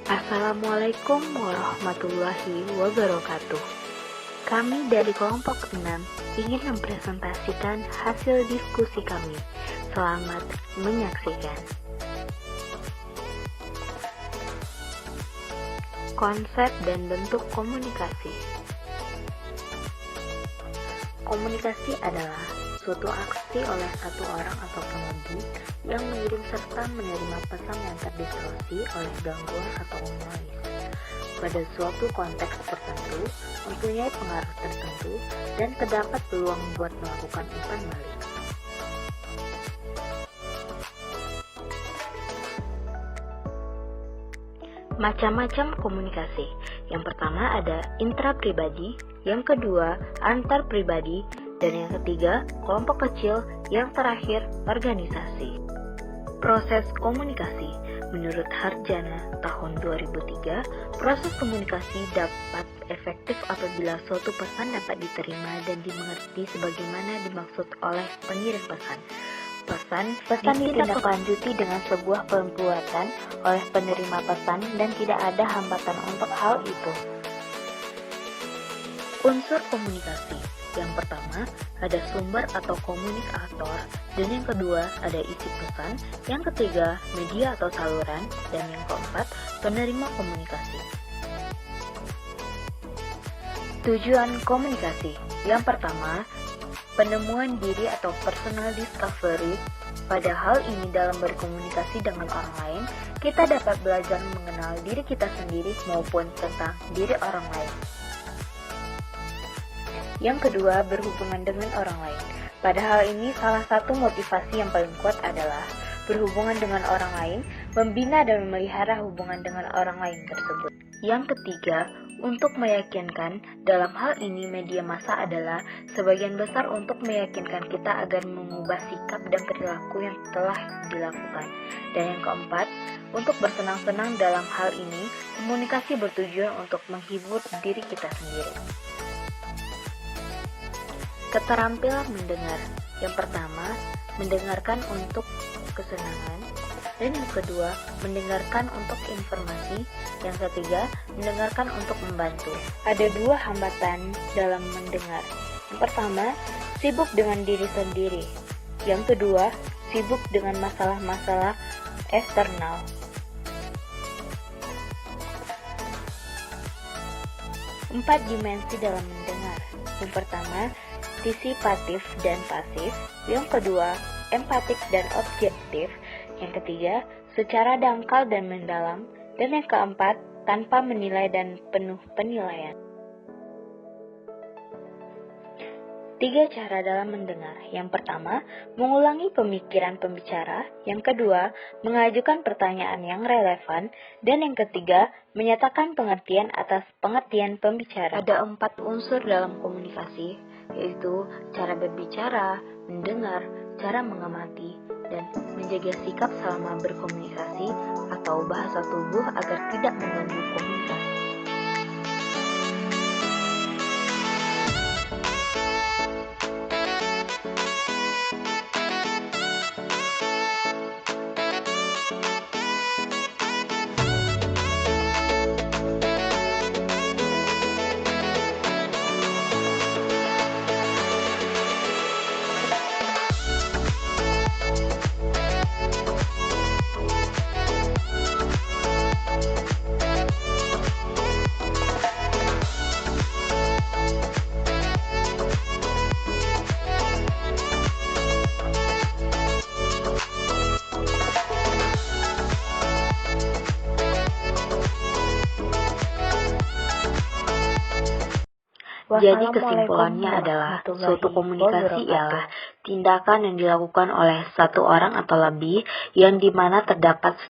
Assalamualaikum warahmatullahi wabarakatuh. Kami dari kelompok 6 ingin mempresentasikan hasil diskusi kami. Selamat menyaksikan. Konsep dan bentuk komunikasi. Komunikasi adalah suatu aksi oleh satu orang ataupun lebih yang mengirim serta menerima pesan yang terdistorsi oleh gangguan atau noise pada suatu konteks tertentu, mempunyai pengaruh tertentu, dan terdapat peluang buat melakukan umpan balik. Macam-macam komunikasi. Yang pertama ada intrapribadi, yang kedua antar pribadi, dan yang ketiga kelompok kecil, yang terakhir organisasi. Proses komunikasi. Menurut Harjana tahun 2003, proses komunikasi dapat efektif apabila suatu pesan dapat diterima dan dimengerti sebagaimana dimaksud oleh pengirim pesan. Pesan ditindaklanjuti dengan sebuah perbuatan oleh penerima pesan dan tidak ada hambatan untuk hal itu. Unsur komunikasi. Yang pertama, ada sumber atau komunikator, dan yang kedua, ada isi pesan, yang ketiga, media atau saluran, dan yang keempat, penerima komunikasi. Tujuan komunikasi. Yang pertama, penemuan diri atau personal discovery. Pada hal ini dalam berkomunikasi dengan orang lain, kita dapat belajar mengenal diri kita sendiri maupun tentang diri orang lain. Yang kedua, berhubungan dengan orang lain. Pada hal ini, salah satu motivasi yang paling kuat adalah berhubungan dengan orang lain, membina dan memelihara hubungan dengan orang lain tersebut. Yang ketiga, untuk meyakinkan, dalam hal ini media massa adalah sebagian besar untuk meyakinkan kita agar mengubah sikap dan perilaku yang telah dilakukan. Dan yang keempat, untuk bersenang-senang dalam hal ini, komunikasi bertujuan untuk menghibur diri kita sendiri. Keterampilan mendengar. Yang pertama, mendengarkan untuk kesenangan, dan yang kedua, mendengarkan untuk informasi, yang ketiga, mendengarkan untuk membantu. Ada dua hambatan dalam mendengar. Yang pertama, sibuk dengan diri sendiri. Yang kedua, sibuk dengan masalah-masalah eksternal. Empat dimensi dalam mendengar. Yang pertama, antisipatif dan pasif, yang kedua empatik dan objektif, yang ketiga secara dangkal dan mendalam, dan yang keempat tanpa menilai dan penuh penilaian. 3 cara dalam mendengar. Yang pertama, mengulangi pemikiran pembicara, yang kedua mengajukan pertanyaan yang relevan, dan yang ketiga menyatakan pengertian atas pengertian pembicara. Ada 4 unsur dalam komunikasi, yaitu cara berbicara, mendengar, cara mengamati, dan menjaga sikap selama berkomunikasi atau bahasa tubuh agar tidak mengganggu komunikasi. Jadi kesimpulannya adalah suatu komunikasi ialah tindakan yang dilakukan oleh satu orang atau lebih yang dimana terdapat